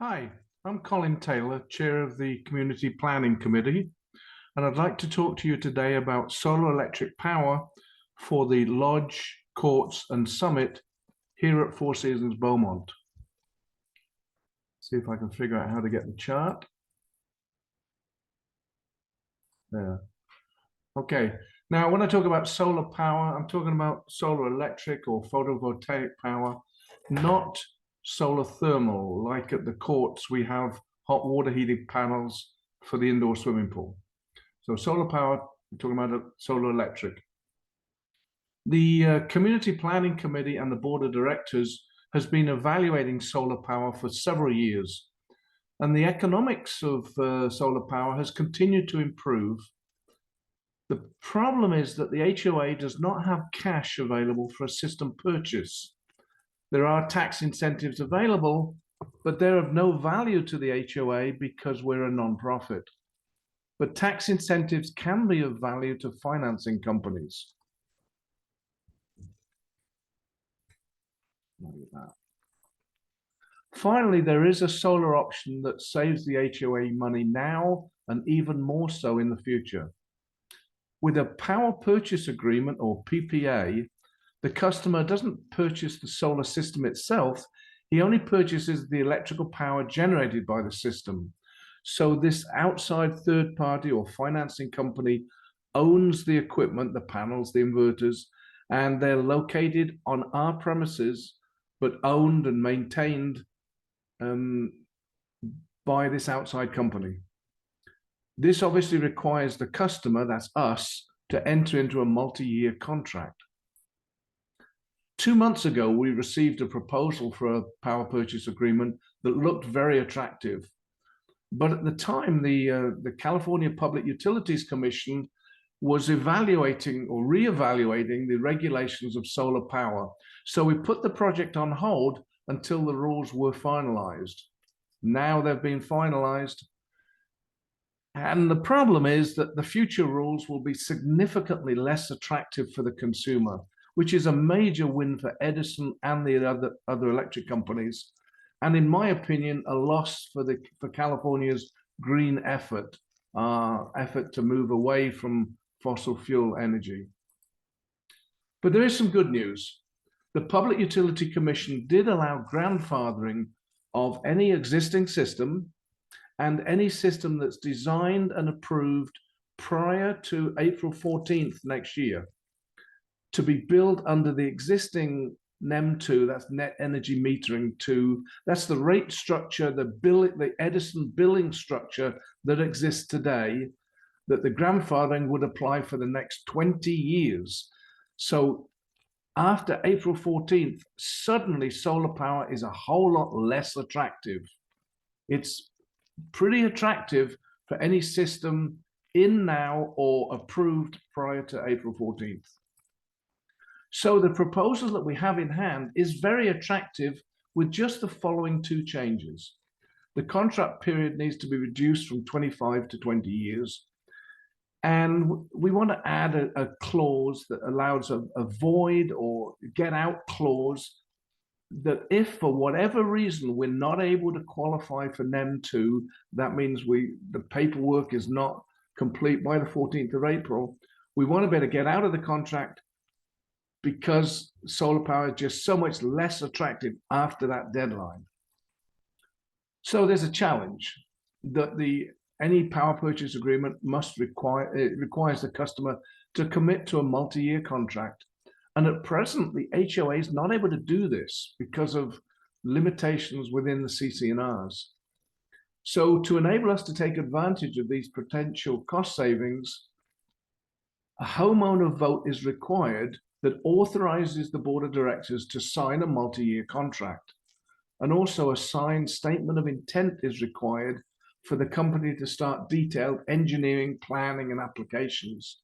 Hi, I'm Colin Taylor, Chair of the Community Planning Committee, and I'd like to talk to you today about solar electric power for the Lodge, Courts and Summit here at Four Seasons Beaumont. See if I can figure out how to get the chart. There. Okay, now when I talk about solar power, I'm talking about solar electric or photovoltaic power, not solar thermal. Like at the courts, we have hot water heating panels for the indoor swimming pool. So solar power, we're talking about solar electric. The Community Planning Committee and the Board of Directors has been evaluating solar power for several years. And the economics of solar power has continued to improve. The problem is that the HOA does not have cash available for a system purchase. There are tax incentives available, but they're of no value to the HOA because we're a non-profit. But tax incentives can be of value to financing companies. Finally, there is a solar option that saves the HOA money now and even more so in the future. With a power purchase agreement or PPA, the customer doesn't purchase the solar system itself, he only purchases the electrical power generated by the system. So this outside third party or financing company owns the equipment, the panels, the inverters, and they're located on our premises, but owned and maintained by this outside company. This obviously requires the customer, that's us, to enter into a multi-year contract. 2 months ago, we received a proposal for a power purchase agreement that looked very attractive. But at the time, the California Public Utilities Commission was evaluating or reevaluating the regulations of solar power. So we put the project on hold until the rules were finalized. Now they've been finalized. And the problem is that the future rules will be significantly less attractive for the consumer, which is a major win for Edison and the other electric companies. And in my opinion, a loss for California's green effort to move away from fossil fuel energy. But there is some good news. The Public Utility Commission did allow grandfathering of any existing system and any system that's designed and approved prior to April 14th next year to be built under the existing NEM 2, that's Net Energy Metering 2. That's the rate structure, the Edison billing structure that exists today, that the grandfathering would apply for the next 20 years. So after April 14th, suddenly solar power is a whole lot less attractive. It's pretty attractive for any system in now or approved prior to April 14th. So the proposal that we have in hand is very attractive with just the following two changes. The contract period needs to be reduced from 25 to 20 years. And we want to add a clause that allows a void or get out clause that if for whatever reason we're not able to qualify for NEM 2, that means the paperwork is not complete by the 14th of April, we want to be able to get out of the contract because solar power is just so much less attractive after that deadline. So there's a challenge that any power purchase agreement requires the customer to commit to a multi-year contract. And at present, the HOA is not able to do this because of limitations within the CC&Rs. So to enable us to take advantage of these potential cost savings, a homeowner vote is required that authorizes the board of directors to sign a multi-year contract. And also a signed statement of intent is required for the company to start detailed engineering, planning, and applications.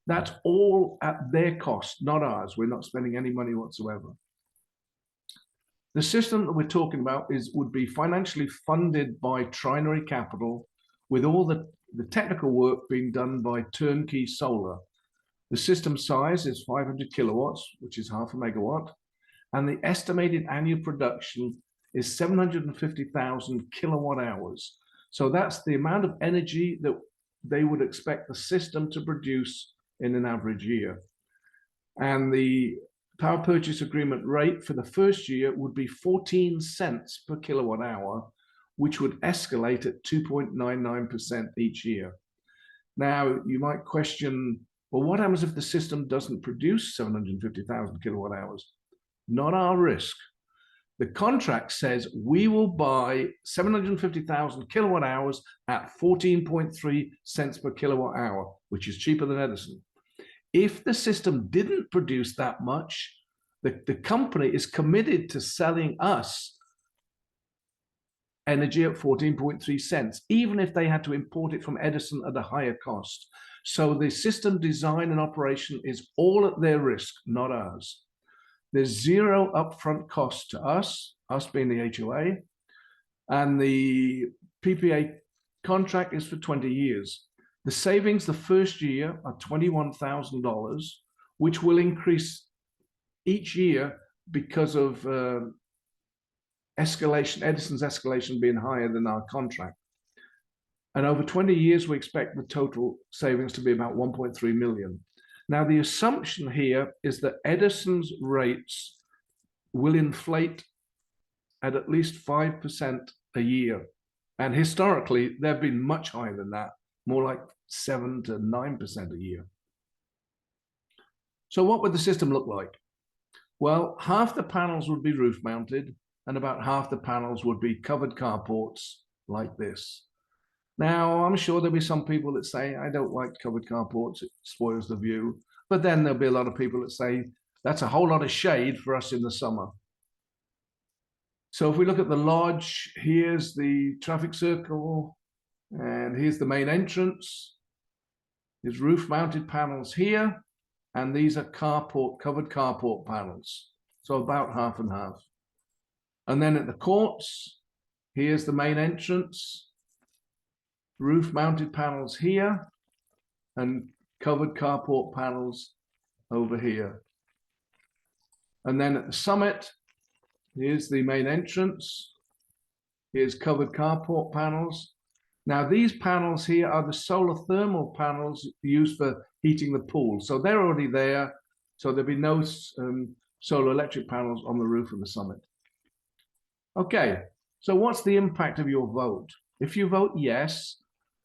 That's all at their cost, not ours. We're not spending any money whatsoever. The system that we're talking about would be financially funded by Trinary Capital, with all the technical work being done by Turnkey Solar. The system size is 500 kilowatts, which is half a megawatt, and the estimated annual production is 750,000 kilowatt hours. So that's the amount of energy that they would expect the system to produce in an average year. And the power purchase agreement rate for the first year would be 14 cents per kilowatt hour, which would escalate at 2.99% each year. Now, you might question, well, what happens if the system doesn't produce 750,000 kilowatt hours? Not our risk. The contract says we will buy 750,000 kilowatt hours at 14.3 cents per kilowatt hour, which is cheaper than Edison. If the system didn't produce that much, the company is committed to selling us energy at 14.3 cents, even if they had to import it from Edison at a higher cost. So the system design and operation is all at their risk, not ours. There's zero upfront cost to us being the HOA, and the PPA contract is for 20 years. The savings the first year are $21,000, which will increase each year because of escalation, Edison's escalation being higher than our contract. And over 20 years, we expect the total savings to be about 1.3 million. Now, the assumption here is that Edison's rates will inflate at least 5% a year. And historically, they've been much higher than that, more like 7 to 9% a year. So what would the system look like? Well, half the panels would be roof mounted, and about half the panels would be covered carports like this. Now, I'm sure there'll be some people that say, I don't like covered carports, it spoils the view. But then there'll be a lot of people that say, that's a whole lot of shade for us in the summer. So if we look at the lodge, here's the traffic circle, and here's the main entrance. There's roof-mounted panels here, and these are covered carport panels. So about half and half. And then at the courts, here's the main entrance, roof-mounted panels here, and covered carport panels over here. And then at the summit, here's the main entrance. Here's covered carport panels. Now, these panels here are the solar thermal panels used for heating the pool. So they're already there. So there'll be no solar electric panels on the roof of the summit. Okay, so what's the impact of your vote? If you vote yes,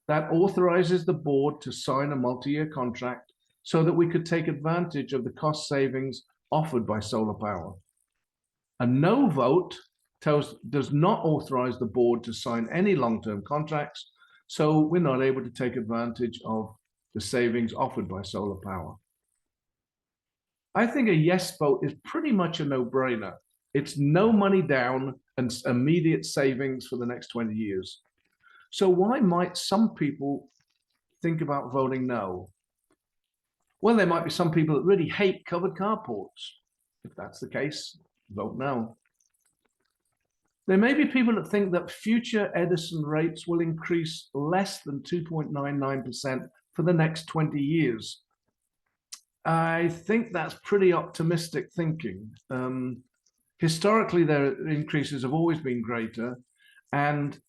that authorizes the board to sign a multi-year contract so that we could take advantage of the cost savings offered by solar power. A no vote does not authorize the board to sign any long-term contracts, so we're not able to take advantage of the savings offered by solar power. I think a yes vote is pretty much a no-brainer. It's no money down and immediate savings for the next 20 years. So why might some people think about voting no? Well, there might be some people that really hate covered carports. If that's the case, vote no. There may be people that think that future Edison rates will increase less than 2.99% for the next 20 years. I think that's pretty optimistic thinking. Historically, their increases have always been greater, and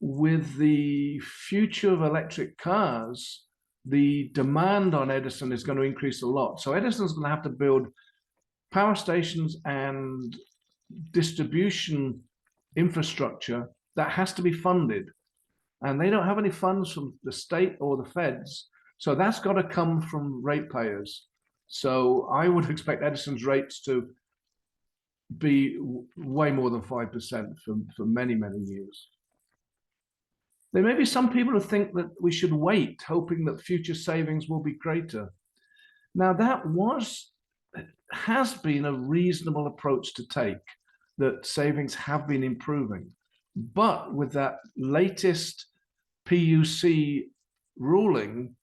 with the future of electric cars, the demand on Edison is going to increase a lot. So Edison's going to have to build power stations and distribution infrastructure that has to be funded. And they don't have any funds from the state or the feds. So that's got to come from ratepayers. So I would expect Edison's rates to be way more than 5% for many, many years. There may be some people who think that we should wait, hoping that future savings will be greater. Now, that has been a reasonable approach to take, that savings have been improving. But with that latest PUC ruling,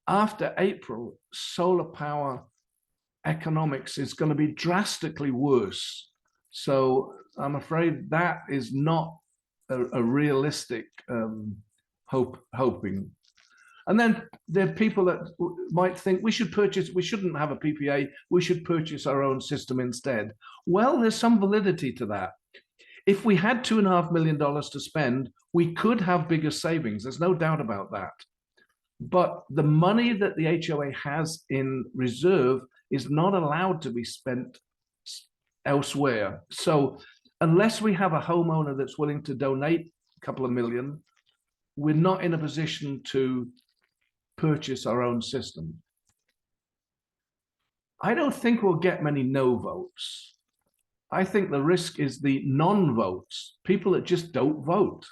after April, solar power economics is going to be drastically worse. So I'm afraid that is not a realistic hoping. And then there are people that might think we shouldn't have a PPA, we should purchase our own system instead. Well, there's some validity to that. If we had $2.5 million to spend, we could have bigger savings. There's no doubt about that. But the money that the HOA has in reserve is not allowed to be spent elsewhere. So unless we have a homeowner that's willing to donate a couple of million, we're not in a position to purchase our own system. I don't think we'll get many no votes. I think the risk is the non-votes, people that just don't vote.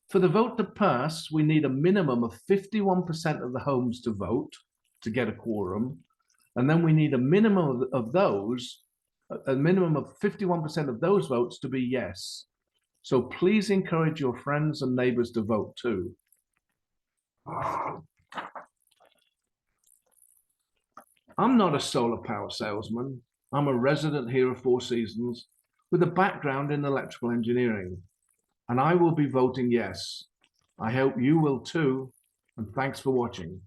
For the vote to pass, we need a minimum of 51% of the homes to vote to get a quorum. And then we need a minimum of those, a minimum of 51% of those votes to be yes. So please encourage your friends and neighbors to vote too. I'm not a solar power salesman. I'm a resident here of Four Seasons with a background in electrical engineering, and I will be voting yes. I hope you will too, and thanks for watching.